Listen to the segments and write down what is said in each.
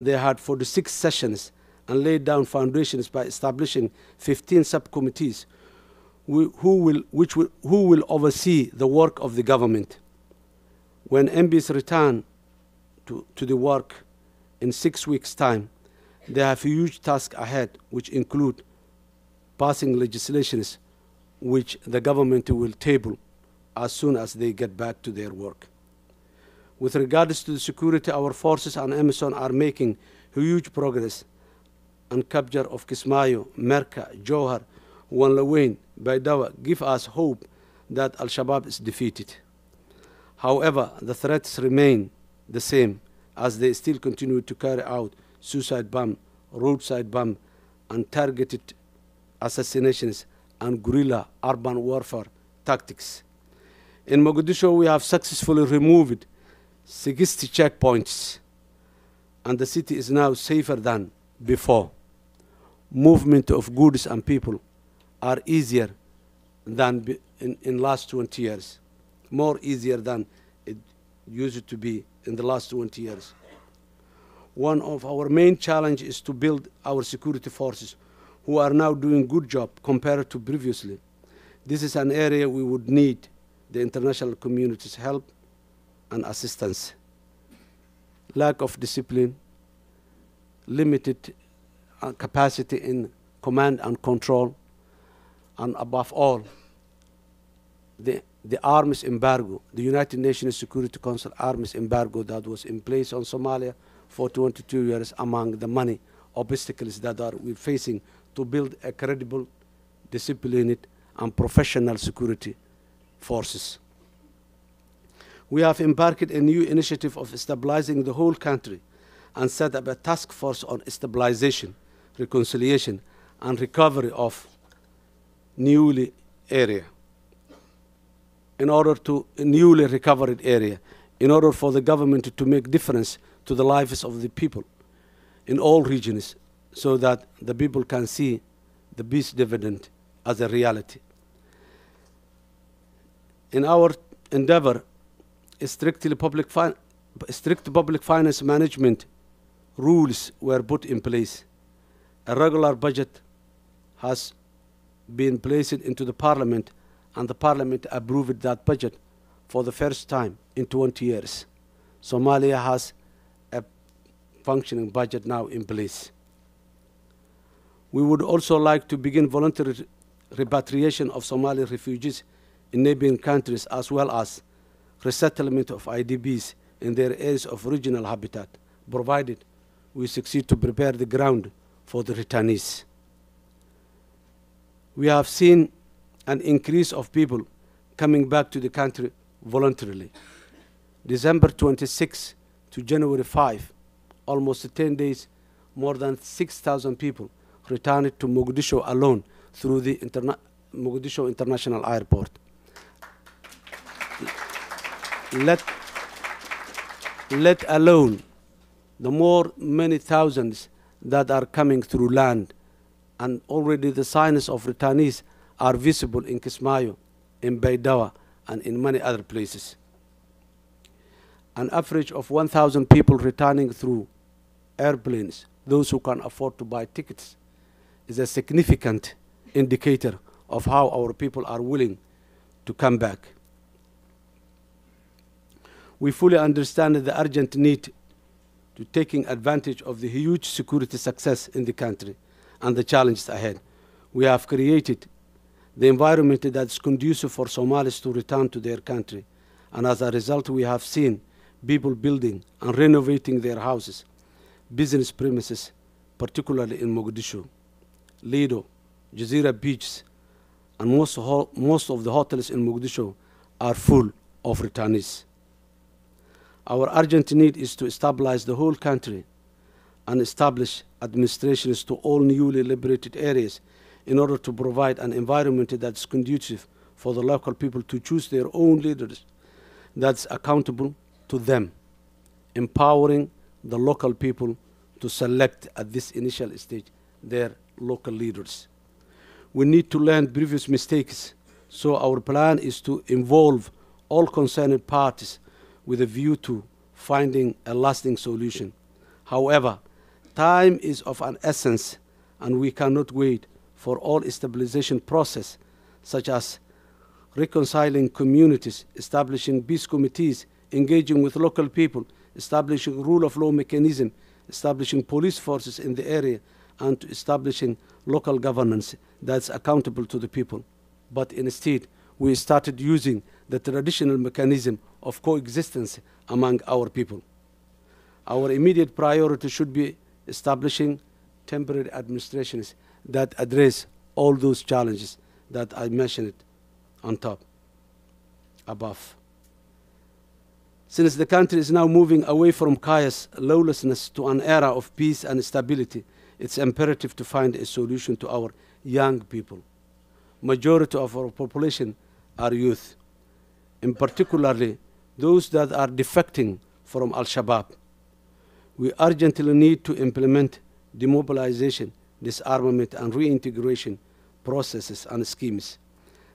They had 46 sessions and laid down foundations by establishing 15 subcommittees who will oversee the work of the government. When MPs return to the work in 6 weeks' time, they have a huge task ahead, which include passing legislations which the government will table as soon as they get back to their work. With regards to the security, our forces and AMISOM are making huge progress, and capture of Kismayo, Merka, Johar, Wanlaweyn, Baidawa give us hope that Al-Shabaab is defeated. However, the threats remain the same as they still continue to carry out suicide bomb, roadside bomb, and targeted assassinations and guerrilla urban warfare tactics. In Mogadishu, we have successfully removed 60 checkpoints, and the city is now safer than before. Movement of goods and people are easier than in last 20 years, more easier than it used to be in the last 20 years. One of our main challenges is to build our security forces, who are now doing good job compared to previously. This is an area we would need the international community's help and assistance. Lack of discipline, limited capacity in command and control, and above all, the arms embargo, the United Nations Security Council arms embargo that was in place on Somalia for 22 years, among the many obstacles that we're facing to build a credible, disciplined, and professional security forces. We have embarked a new initiative of stabilizing the whole country and set up a task force on stabilization, reconciliation, and recovery of newly recovered area, in order for the government to make difference to the lives of the people in all regions, so that the people can see the peace dividend as a reality. In our endeavor, strict public finance management rules were put in place. A regular budget has been placed into the parliament, and the parliament approved that budget for the first time in 20 years. Somalia has a functioning budget now in place. We would also like to begin voluntary repatriation of Somali refugees in neighboring countries, as well as resettlement of IDPs in their areas of regional habitat, provided we succeed to prepare the ground for the returnees. We have seen an increase of people coming back to the country voluntarily. December 26 to January 5, almost 10 days, more than 6,000 people returned to Mogadishu alone through the Mogadishu International Airport. Let alone the many thousands that are coming through land, and already the signs of returnees are visible in Kismayo, in Baidawa, and in many other places. An average of 1,000 people returning through airplanes, those who can afford to buy tickets, is a significant indicator of how our people are willing to come back. We fully understand the urgent need to taking advantage of the huge security success in the country and the challenges ahead. We have created the environment that is conducive for Somalis to return to their country, and as a result, we have seen people building and renovating their houses, business premises, particularly in Mogadishu, Lido, Jazeera beaches, and most of the hotels in Mogadishu are full of returnees. Our urgent need is to stabilize the whole country and establish administrations to all newly liberated areas in order to provide an environment that's conducive for the local people to choose their own leaders that's accountable to them, empowering the local people to select at this initial stage their local leaders. We need to learn previous mistakes, so our plan is to involve all concerned parties with a view to finding a lasting solution. However, Time is of an essence, and we cannot wait for all stabilization process, such as reconciling communities, establishing peace committees, engaging with local people, establishing rule of law mechanism, establishing police forces in the area, and establishing local governance that's accountable to the people. But instead, we started using the traditional mechanism of coexistence among our people. Our immediate priority should be establishing temporary administrations that address all those challenges that I mentioned on top, above. Since the country is now moving away from chaos, lawlessness to an era of peace and stability, it's imperative to find a solution to our young people. Majority of our population are youth, in particularly those that are defecting from Al-Shabaab. We urgently need to implement demobilization, disarmament, and reintegration processes and schemes.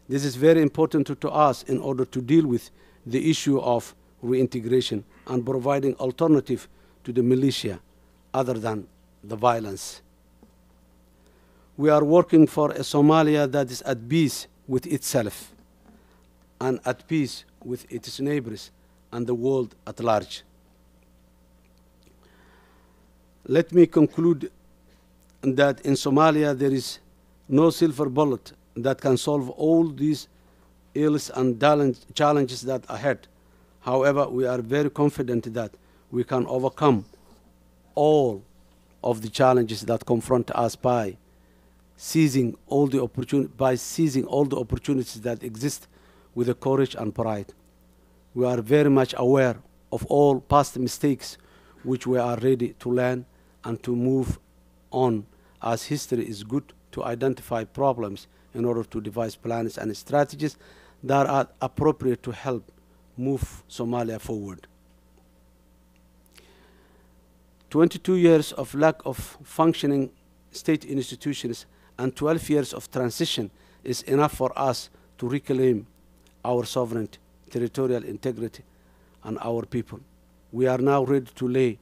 This is very important to us in order to deal with the issue of reintegration and providing alternative to the militia other than the violence. We are working for a Somalia that is at peace with itself and at peace with its neighbors and the world at large. Let me conclude that in Somalia there is no silver bullet that can solve all these ills and challenges that are ahead. However, we are very confident that we can overcome all of the challenges that confront us by seizing all the opportunities that exist with the courage and pride. We are very much aware of all past mistakes, which we are ready to learn and to move on, as history is good to identify problems in order to devise plans and strategies that are appropriate to help move Somalia forward. 22 years of lack of functioning state institutions and 12 years of transition is enough for us to reclaim our sovereignty, territorial integrity, and our people. We are now ready to lay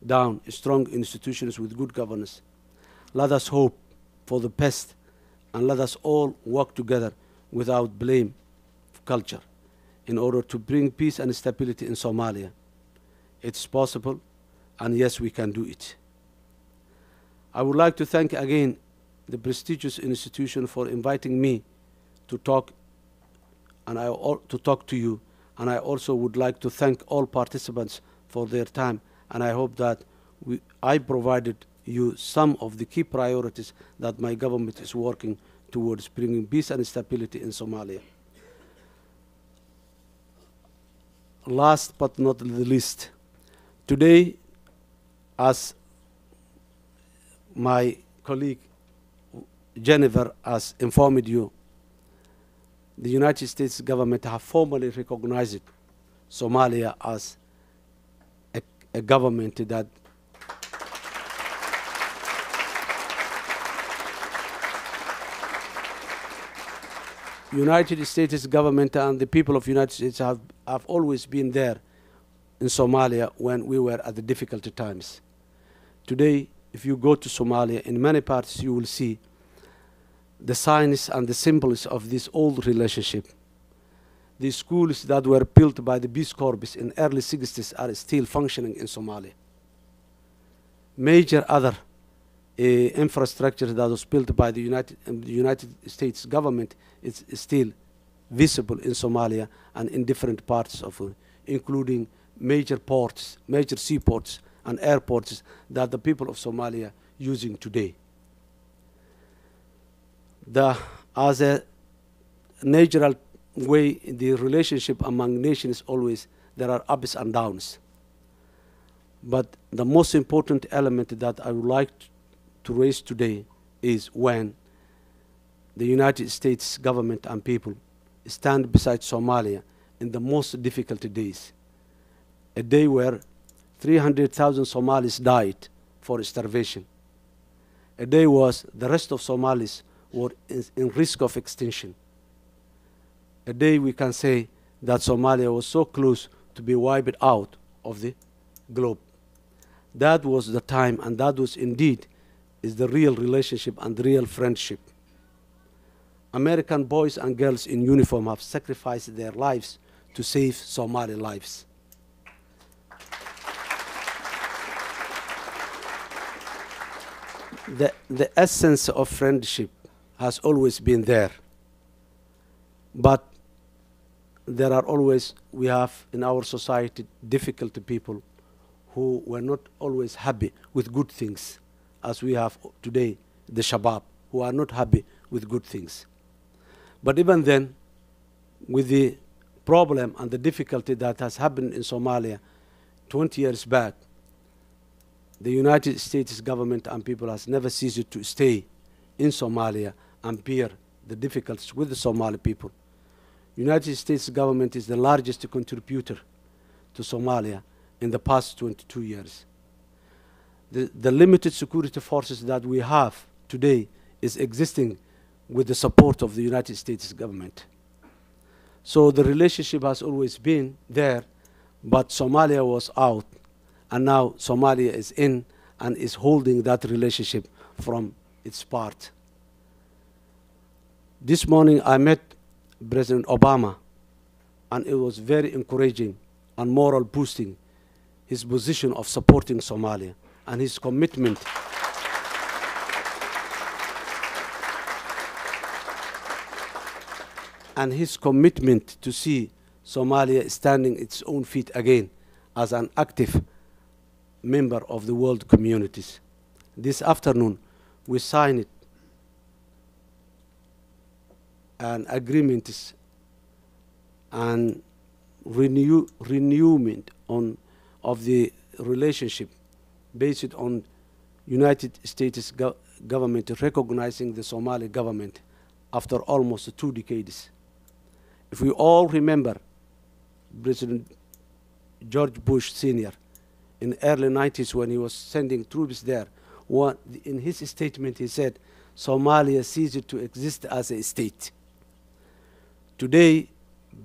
down strong institutions with good governance. Let us hope for the best, and let us all work together without blame culture in order to bring peace and stability in Somalia. It's possible, and yes, we can do it. I would like to thank again the prestigious institution for inviting me to talk to you, and I also would like to thank all participants for their time, and I hope that I provided you some of the key priorities that my government is working towards bringing peace and stability in Somalia. Last but not the least, today, as my colleague Jennifer has informed you, the United States government have formally recognized Somalia as a government that United States government and the people of United States have always been there in Somalia when we were at the difficult times. Today, if you go to Somalia, in many parts you will see the signs and the symbols of this old relationship. The schools that were built by the Peace Corps in early 60s are still functioning in Somalia. Major other infrastructure that was built by the United States government is still visible in Somalia and in different parts of it, including major ports, major seaports and airports that the people of Somalia using today. As a natural way in the relationship among nations, always there are ups and downs. But the most important element that I would like to raise today is when the United States government and people stand beside Somalia in the most difficult days. A day where 300,000 Somalis died for starvation. A day was the rest of Somalis were in risk of extinction. A day we can say that Somalia was so close to be wiped out of the globe. That was the time, and that was indeed is the real relationship and the real friendship. American boys and girls in uniform have sacrificed their lives to save Somali lives. The essence of friendship has always been there. But there are always, we have in our society difficult people who were not always happy with good things, as we have today, the Shabaab, who are not happy with good things. But even then, with the problem and the difficulty that has happened in Somalia 20 years back, the United States government and people has never ceased to stay in Somalia and bear the difficulties with the Somali people. United States government is the largest contributor to Somalia in the past 22 years. The limited security forces that we have today is existing with the support of the United States government. So the relationship has always been there, but Somalia was out, and now Somalia is in and is holding that relationship from its part. This morning I met President Obama, and it was very encouraging and moral boosting, his position of supporting Somalia and his commitment to see Somalia standing its own feet again as an active member of the world communities. This afternoon we signed an agreement and renewment of the relationship based on United States government recognizing the Somali government after almost 2 decades. If we all remember President George Bush Sr. in the early 90s when he was sending troops there, in his statement he said, Somalia ceased to exist as a state. Today,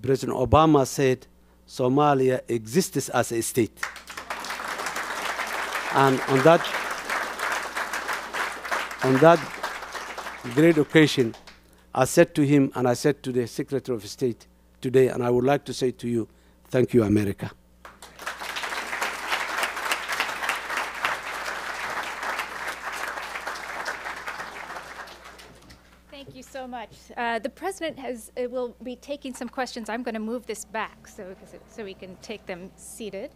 President Obama said, Somalia exists as a state. And on that great occasion, I said to him, and I said to the Secretary of State today, and I would like to say to you, thank you, America. Thank you so much. The President will be taking some questions. I'm going to move this back so we can take them seated.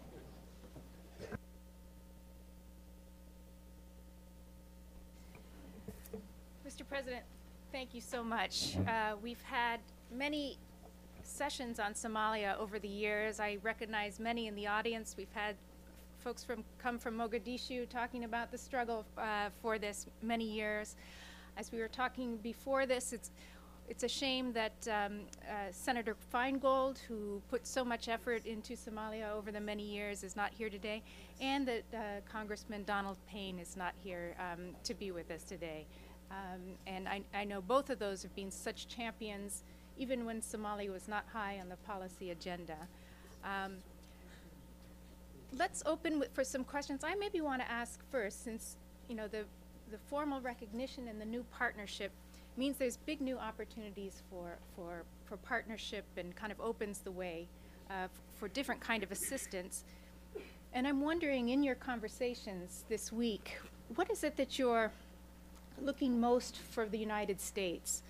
Mr. President, thank you so much. We've had many sessions on Somalia over the years. I recognize many in the audience. We've had folks come from Mogadishu talking about the struggle for this many years. As we were talking before this, it's a shame that Senator Feingold, who put so much effort into Somalia over the many years, is not here today, and that Congressman Donald Payne is not here to be with us today. And I know both of those have been such champions, even when Somalia was not high on the policy agenda. Let's open for some questions. I maybe want to ask first, since the formal recognition and the new partnership means there's big new opportunities for partnership and kind of opens the way for different kind of assistance. And I'm wondering, in your conversations this week, what is it that you're looking most for the United States?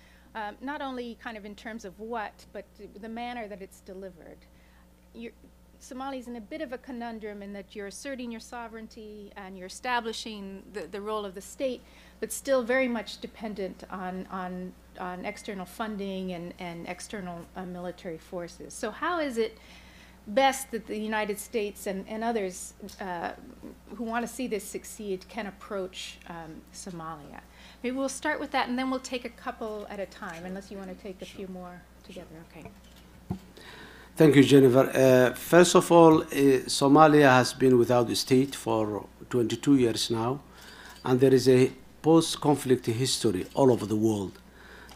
Not only kind of in terms of what, but the manner that it's delivered. Somalia's in a bit of a conundrum in that you're asserting your sovereignty and you're establishing the role of the state, but still very much dependent on external funding and external military forces. So how is it best that the United States and others who want to see this succeed can approach Somalia? Maybe we'll start with that, and then we'll take a couple at a time, unless you want to take a few more together. Okay. Thank you, Jennifer. First of all, Somalia has been without a state for 22 years now, and there is a post-conflict history all over the world.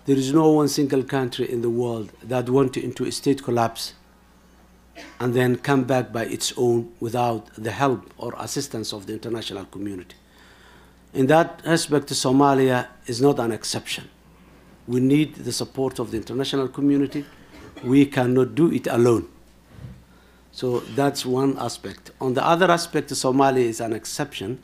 There is no one single country in the world that went into a state collapse and then come back by its own without the help or assistance of the international community. In that aspect, Somalia is not an exception. We need the support of the international community. We cannot do it alone. So that's one aspect. On the other aspect, Somalia is an exception